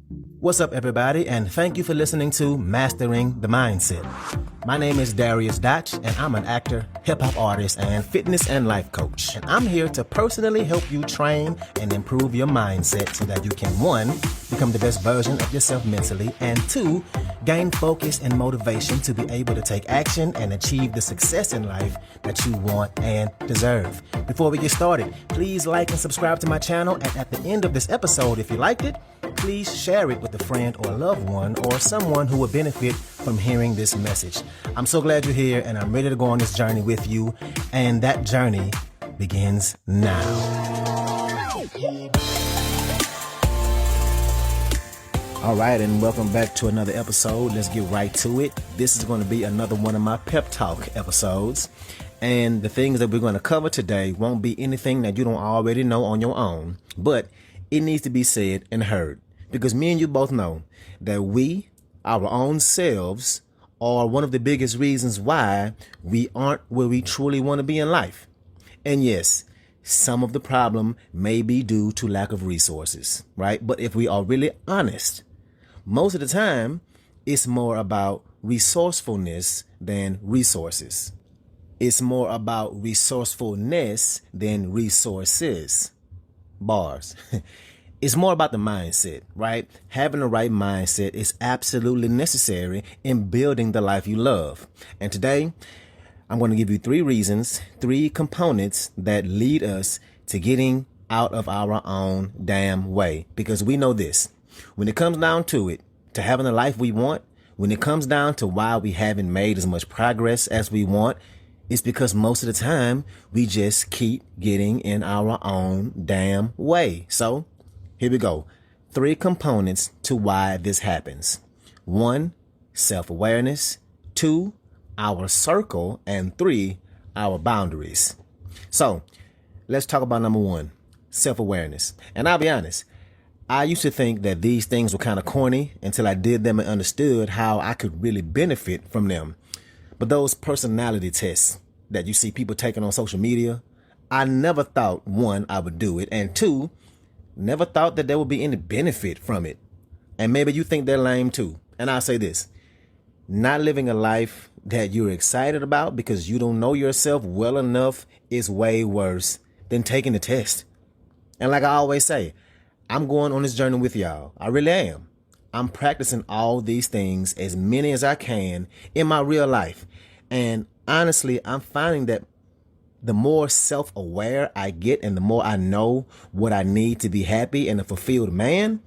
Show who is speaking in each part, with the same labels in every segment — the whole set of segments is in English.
Speaker 1: What's up, everybody, and thank you for listening to Mastering the Mindset. My name is Dariusdotch, and I'm an actor, hip-hop artist, and fitness and life coach. And I'm here to personally help you train and improve your mindset so that you can, 1, become the best version of yourself mentally, and 2, gain focus and motivation to be able to take action and achieve the success in life that you want and deserve. Before we get started, please like and subscribe to my channel, and at the end of this episode, if you liked it, please share it with a friend or loved one or someone who will benefit from hearing this message. I'm so glad you're here, and I'm ready to go on this journey with you, and that journey begins now. All right, and welcome back to another episode. Let's get right to it. This is going to be another one of my pep talk episodes, and the things that we're going to cover today won't be anything that you don't already know on your own, but it needs to be said and heard. Because me and you both know that we, our own selves, are one of the biggest reasons why we aren't where we truly want to be in life. And yes, some of the problem may be due to lack of resources, right? But if we are really honest, most of the time, it's more about resourcefulness than resources. It's more about resourcefulness than resources. Bars. It's more about the mindset, right? Having the right mindset is absolutely necessary in building the life you love. And today, I'm going to give you 3 reasons, 3 components that lead us to getting out of our own damn way. Because we know this, when it comes down to it, to having the life we want, when it comes down to why we haven't made as much progress as we want, it's because most of the time we just keep getting in our own damn way. So here we go. 3 components to why this happens. 1, self-awareness. 2, our circle. And 3, our boundaries. So let's talk about number 1, self-awareness. And I'll be honest, I used to think that these things were kind of corny until I did them and understood how I could really benefit from them. But those personality tests that you see people taking on social media, I never thought, 1, I would do it, and 2, never thought that there would be any benefit from it. And maybe you think they're lame too. And I'll say this, not living a life that you're excited about because you don't know yourself well enough is way worse than taking the test. And like I always say, I'm going on this journey with y'all. I really am. I'm practicing all these things, as many as I can, in my real life. And honestly, I'm finding that the more self-aware I get and the more I know what I need to be happy and a fulfilled man,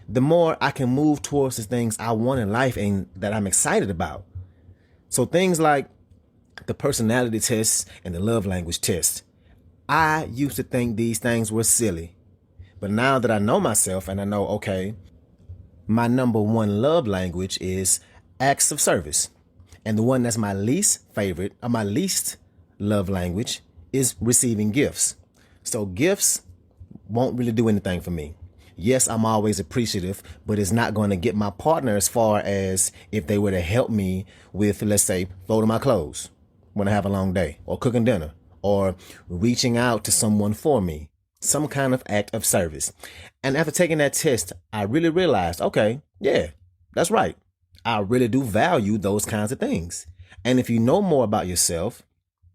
Speaker 1: the more I can move towards the things I want in life and that I'm excited about. So things like the personality tests and the love language test, I used to think these things were silly. But now that I know myself and I know, okay, my number 1 love language is acts of service. And the one that's my least favorite, or my least love language, is receiving gifts. So gifts won't really do anything for me. Yes, I'm always appreciative, but it's not going to get my partner as far as if they were to help me with, let's say, folding my clothes when I have a long day, or cooking dinner, or reaching out to someone for me, some kind of act of service. And after taking that test, I really realized, okay, yeah, that's right. I really do value those kinds of things. And if you know more about yourself,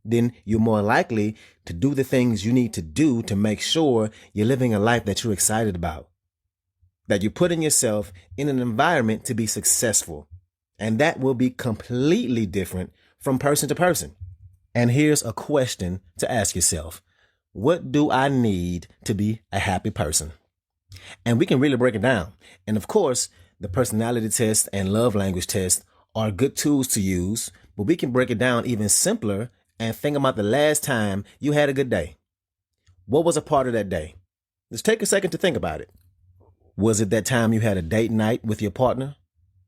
Speaker 1: then you're more likely to do the things you need to do to make sure you're living a life that you're excited about, that you're putting yourself in an environment to be successful. And that will be completely different from person to person. And here's a question to ask yourself. What do I need to be a happy person? And we can really break it down. And of course, the personality test and love language test are good tools to use, but we can break it down even simpler and think about the last time you had a good day. What was a part of that day? Let's take a second to think about it. Was it that time you had a date night with your partner?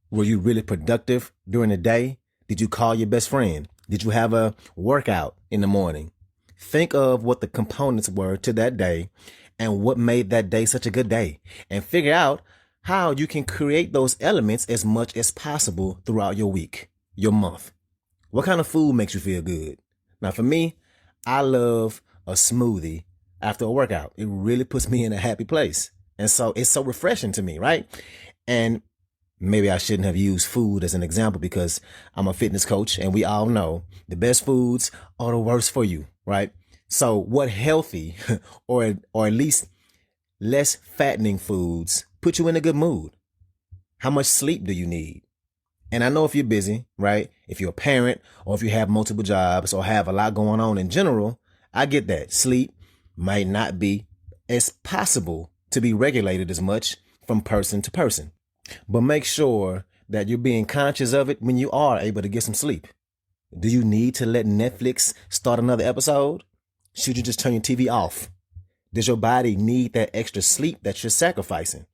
Speaker 1: Were you really productive during the day? Did you call your best friend? Did you have a workout in the morning? Think of what the components were to that day and what made that day such a good day, and figure out how you can create those elements as much as possible throughout your week, your month. What kind of food makes you feel good? Now, for me, I love a smoothie after a workout. It really puts me in a happy place. And so it's so refreshing to me, right? And maybe I shouldn't have used food as an example because I'm a fitness coach and we all know the best foods are the worst for you, right? So what healthy or at least less fattening foods put you in a good mood? How much sleep do you need? And I know if you're busy, right? If you're a parent or if you have multiple jobs or have a lot going on in general, I get that. Sleep might not be as possible to be regulated as much from person to person. But make sure that you're being conscious of it when you are able to get some sleep. Do you need to let Netflix start another episode? Should you just turn your TV off? Does your body need that extra sleep that you're sacrificing?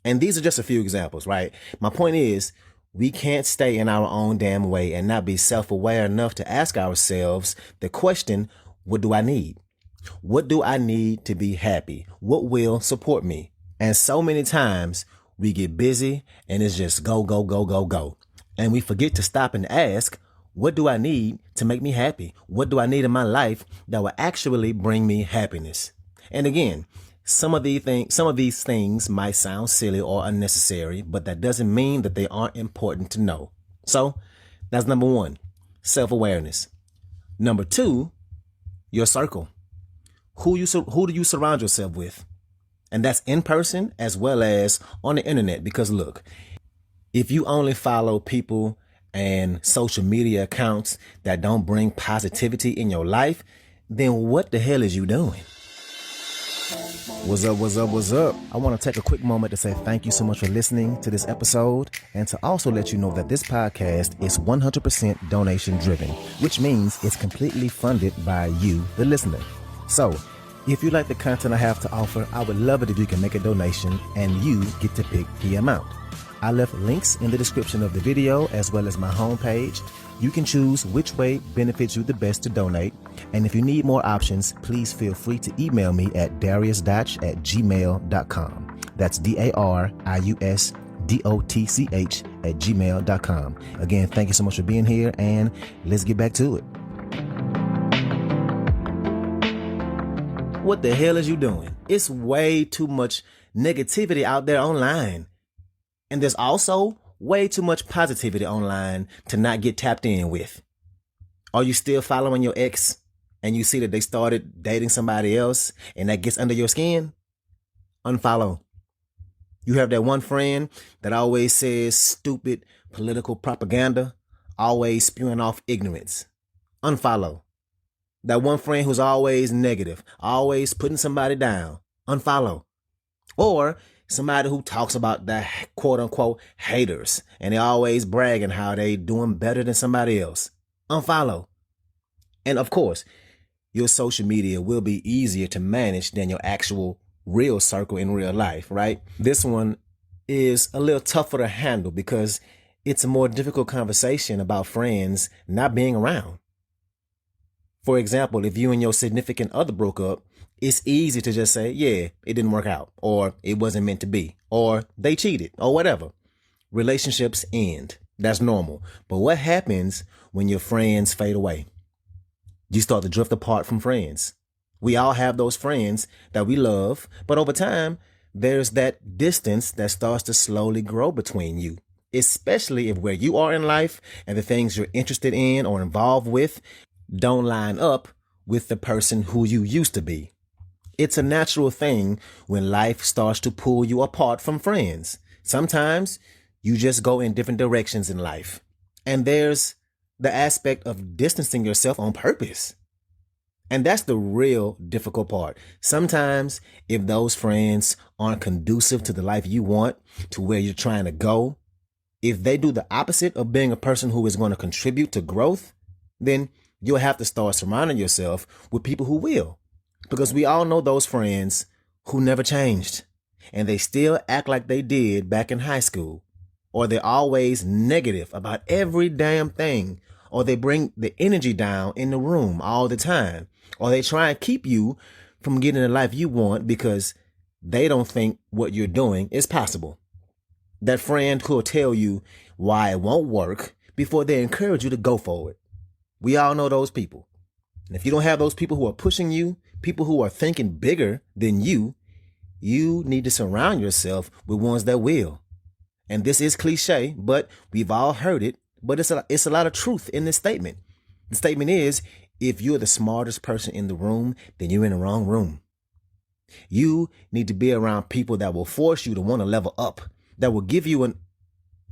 Speaker 1: And these are just a few examples, right? My point is, we can't stay in our own damn way and not be self-aware enough to ask ourselves the question, what do I need? What do I need to be happy? What will support me? And so many times we get busy and it's just go, go, go, go, go. And we forget to stop and ask, what do I need to make me happy? What do I need in my life that will actually bring me happiness? And again, some of these things might sound silly or unnecessary, but that doesn't mean that they aren't important to know. So that's number one, self-awareness. Number two, your circle. Who do you surround yourself with? And that's in person as well as on the internet. Because look, if you only follow people and social media accounts that don't bring positivity in your life, then what the hell is you doing? What's up, what's up, what's up? I want to take a quick moment to say thank you so much for listening to this episode and to also let you know that this podcast is 100% donation driven, which means it's completely funded by you, the listener. So if you like the content I have to offer, I would love it if you can make a donation and you get to pick the amount. I left links in the description of the video as well as my homepage. You can choose which way benefits you the best to donate. And if you need more options, please feel free to email me at dariusdotch@gmail.com. That's dariusdotch@gmail.com. Again, thank you so much for being here and let's get back to it. What the hell is you doing? It's way too much negativity out there online. And there's also way too much positivity online to not get tapped in with. Are you still following your ex and you see that they started dating somebody else and that gets under your skin? Unfollow. You have that one friend that always says stupid political propaganda, always spewing off ignorance. Unfollow. That one friend who's always negative, always putting somebody down. Unfollow. Or somebody who talks about the quote unquote haters and they always bragging how they doing better than somebody else. Unfollow. And of course, your social media will be easier to manage than your actual real circle in real life, right? This one is a little tougher to handle because it's a more difficult conversation about friends not being around. For example, if you and your significant other broke up, it's easy to just say, yeah, it didn't work out, or it wasn't meant to be, or they cheated, or whatever. Relationships end. That's normal. But what happens when your friends fade away? You start to drift apart from friends. We all have those friends that we love, but over time, there's that distance that starts to slowly grow between you, especially if where you are in life and the things you're interested in or involved with don't line up with the person who you used to be. It's a natural thing when life starts to pull you apart from friends. Sometimes you just go in different directions in life. And there's the aspect of distancing yourself on purpose. And that's the real difficult part. Sometimes if those friends aren't conducive to the life you want, to where you're trying to go, if they do the opposite of being a person who is going to contribute to growth, then you'll have to start surrounding yourself with people who will. Because we all know those friends who never changed and they still act like they did back in high school, or they're always negative about every damn thing, or they bring the energy down in the room all the time, or they try and keep you from getting the life you want because they don't think what you're doing is possible. That friend who'll tell you why it won't work before they encourage you to go for it. We all know those people. And if you don't have those people who are pushing you, people who are thinking bigger than you need to surround yourself with ones that will. And this is cliche, but we've all heard it. But it's a lot of truth in this statement. The statement is, if you're the smartest person in the room, then you're in the wrong room. You need to be around people that will force you to want to level up, that will give you an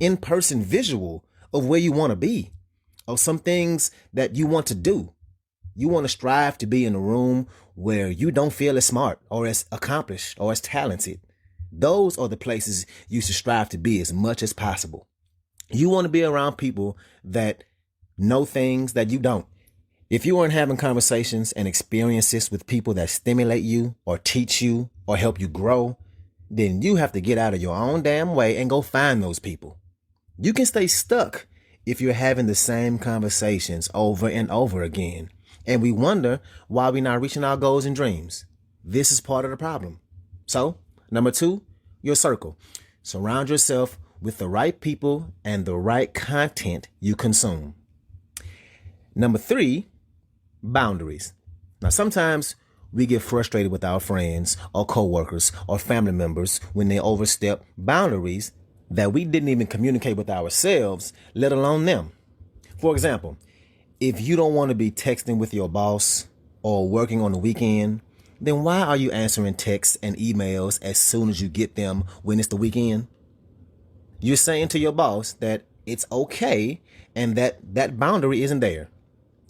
Speaker 1: in-person visual of where you want to be, of some things that you want to do. You want to strive to be in a room where you don't feel as smart or as accomplished or as talented. Those are the places you should strive to be as much as possible. You want to be around people that know things that you don't. If you aren't having conversations and experiences with people that stimulate you or teach you or help you grow, then you have to get out of your own damn way and go find those people. You can stay stuck if you're having the same conversations over and over again. And we wonder why we're not reaching our goals and dreams. This is part of the problem. So, number 2, your circle. Surround yourself with the right people and the right content you consume. Number 3, boundaries. Now, sometimes we get frustrated with our friends or coworkers or family members when they overstep boundaries that we didn't even communicate with ourselves, let alone them. For example, if you don't want to be texting with your boss or working on the weekend, then why are you answering texts and emails as soon as you get them when it's the weekend? You're saying to your boss that it's okay and that boundary isn't there.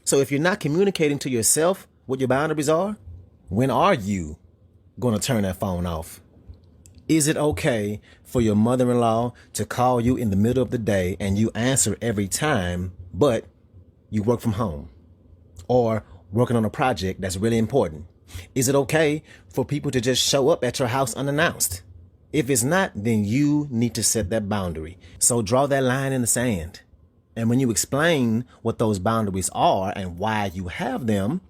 Speaker 1: So if you're not communicating to yourself what your boundaries are, when are you going to turn that phone off? Is it okay for your mother-in-law to call you in the middle of the day and you answer every time, but you work from home or working on a project that's really important? Is it okay for people to just show up at your house unannounced? If it's not, then you need to set that boundary. So draw that line in the sand. And when you explain what those boundaries are and why you have them,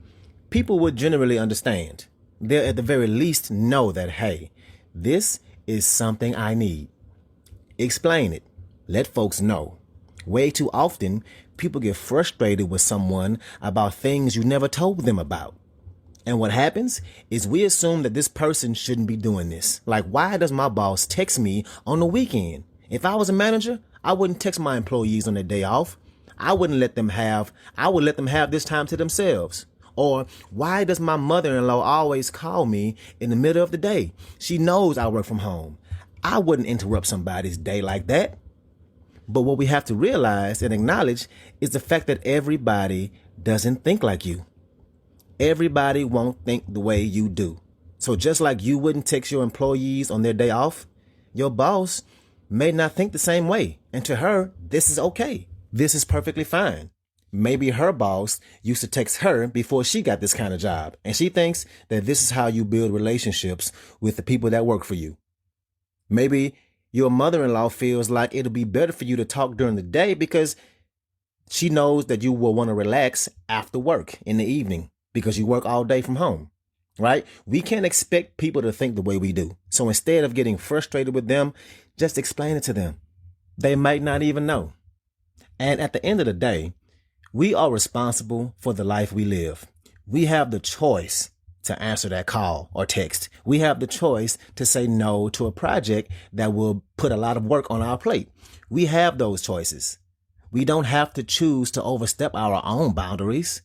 Speaker 1: people would generally understand. They'll at the very least know that, hey, this is something I need. Explain it. Let folks know. Way too often, people get frustrated with someone about things you never told them about. And what happens is we assume that this person shouldn't be doing this. Like, why does my boss text me on the weekend? If I was a manager, I wouldn't text my employees on their day off. I would let them have this time to themselves. Or why does my mother-in-law always call me in the middle of the day? She knows I work from home. I wouldn't interrupt somebody's day like that. But what we have to realize and acknowledge is the fact that everybody doesn't think like you. Everybody won't think the way you do. So just like you wouldn't text your employees on their day off, your boss may not think the same way. And to her, this is okay. This is perfectly fine. Maybe her boss used to text her before she got this kind of job. And she thinks that this is how you build relationships with the people that work for you. Maybe your mother-in-law feels like it'll be better for you to talk during the day because she knows that you will want to relax after work in the evening because you work all day from home, right? We can't expect people to think the way we do. So instead of getting frustrated with them, just explain it to them. They might not even know. And at the end of the day, we are responsible for the life we live. We have the choice to answer that call or text. We have the choice to say no to a project that will put a lot of work on our plate. We have those choices. We don't have to choose to overstep our own boundaries.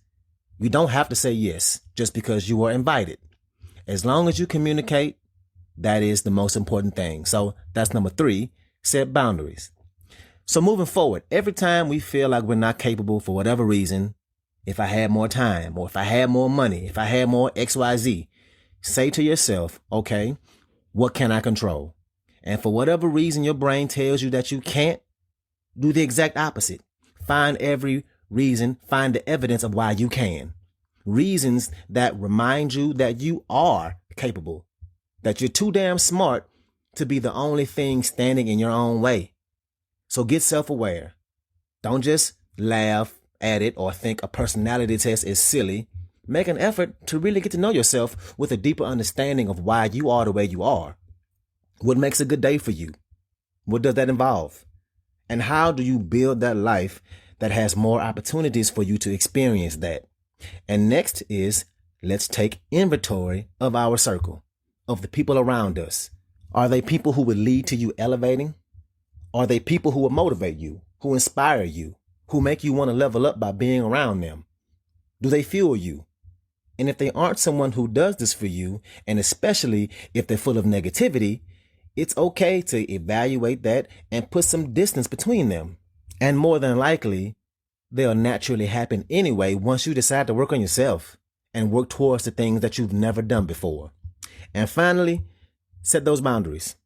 Speaker 1: We don't have to say yes just because you were invited. As long as you communicate, that is the most important thing. So that's number 3, set boundaries. So moving forward, every time we feel like we're not capable for whatever reason, if I had more time or if I had more money, if I had more XYZ, say to yourself, okay, what can I control? And for whatever reason your brain tells you that you can't, do the exact opposite. Find every reason, find the evidence of why you can. Reasons that remind you that you are capable, that you're too damn smart to be the only thing standing in your own way. So get self-aware. Don't just laugh at it or think a personality test is silly. Make an effort to really get to know yourself with a deeper understanding of why you are the way you are. What makes a good day for you? What does that involve? And how do you build that life that has more opportunities for you to experience that? And next is, let's take inventory of our circle, of the people around us. Are they people who would lead to you elevating? Are they people who will motivate you, who inspire you, who make you want to level up by being around them? Do they fuel you? And if they aren't someone who does this for you, and especially if they're full of negativity, it's okay to evaluate that and put some distance between them. And more than likely, they'll naturally happen anyway once you decide to work on yourself and work towards the things that you've never done before. And finally, set those boundaries.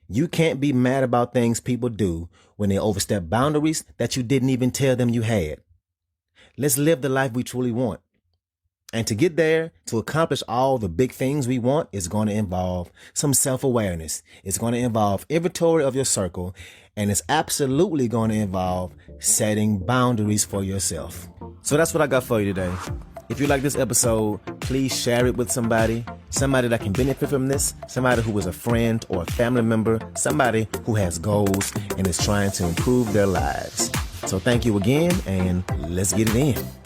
Speaker 1: You can't be mad about things people do when they overstep boundaries that you didn't even tell them you had. Let's live the life we truly want. And to get there, to accomplish all the big things we want, is going to involve some self-awareness. It's going to involve inventory of your circle, and it's absolutely going to involve setting boundaries for yourself. So that's what I got for you today. If you like this episode, please share it with somebody that can benefit from this, somebody who is a friend or a family member, somebody who has goals and is trying to improve their lives. So thank you again, and let's get it in.